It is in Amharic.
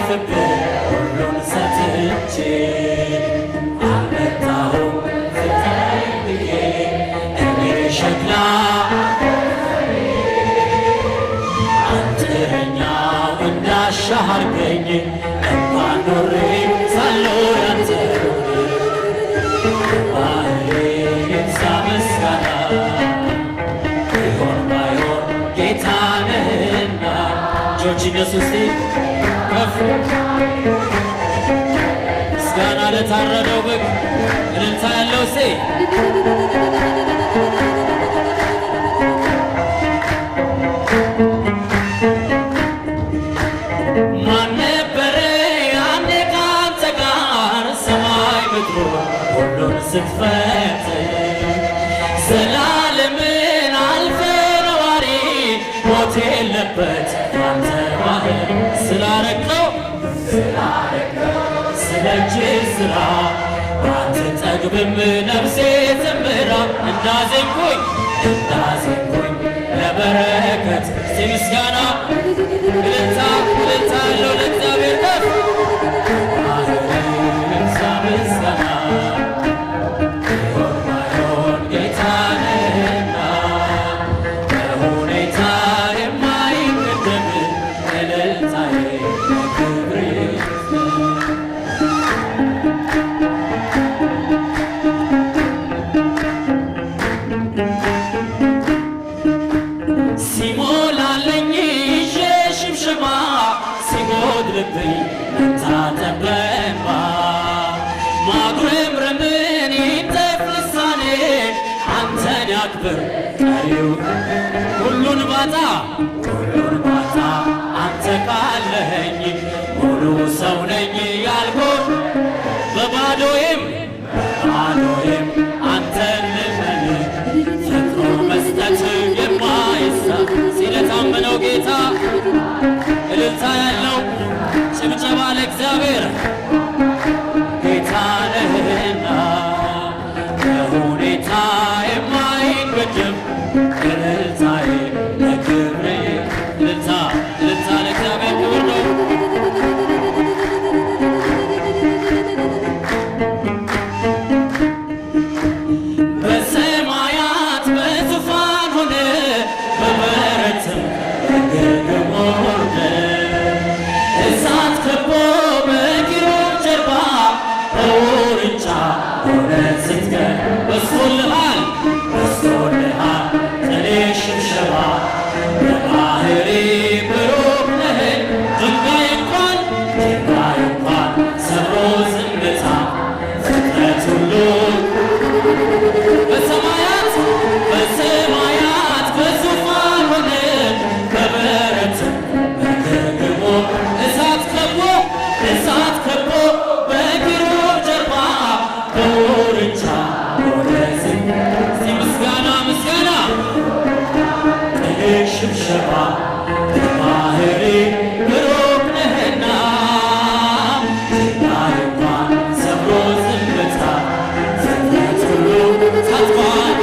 ፍቅር ሁሉን ሰጥቼ አልመጣሁም ፍታይ ብዬ እኔ ሸክላ አንጥረኛው እንዳሻህ አርገኝ እንኳን ኖሬ ሳለው ያንተ ባህሬ ይብዛ ምስጋና ቢሆን ባይሆን ጌታ ነህና እጆች ኢየሱስ ከፍ ምስጋና ለታረደው በግ እልልታ ያለው ሴ ማን ነበረ ያኔ ካንተ ጋር ሰማይ ምድሩ ሁሉን ስትፈጥር ዘላለምን አልፈ ነዋሪ ሞት የለበት ያንተ ባህር ስላረከው ስለ እጅህ ሥራ አትጠግብም ነፍሴ ዘምራ እንዳዜምኩኝ ለበረከት ምስጋና እልልታ ያለው ለእግዚአብሔር ከፍ ይብዛ ምስጋና ቢሆን ባይሆን ጌታ ነህና በሁኔታ የማይገደብ እልልታዬ ለክብርህ ሲሞላለኝ ይዤ ሽብሸባ ሲጎድልብኝ መታጠብ በእንባ ማጉረምረምን ይንጠፍ ልሳኔ አንተን ያክብር ቀሪው ሁሉን ባጣ አንተ ካለኸኝ ሙሉ ሰው ነኝ ያልኩህ በባዶዬም አንተን ልመን ፈጥሮ መስጠት የማይሳን ስለታመነው ጌታ እልልታ ያለው ጭብጨባ ለእግዚአብሔር ጌታ ነህና በሁኔታ የማይገደብ እልልታዬ ለክብርህ እልልታ ለእግዚአብሔር ክብር ነው። በሰማያት በዙፋን ሆነ በበረትም በግርግም ወርደ እሳት ከቦ በኪሩብ ጀርባ በውርንጫ ሆነ ስትገር በስቶልሃል እኔ ሽብሸባ በባህሪ ብሩክ ነህ ድንጋይ እንኳን ሰብሮ ዝምታ ፍጥረት ሁሉ በሰማያት በዙፋን ሆነ በበረትም በግርግም እሳት ከቦ በኪሩብ ጀርባ በውርንጫ ሆነ ምስጋና ሽብሸባ በባህሪ ብሩክ ነህና ድንጋይ እንኳን ሰብሮ ዝምታ ፍጥረት ሁሉ ታጥቋል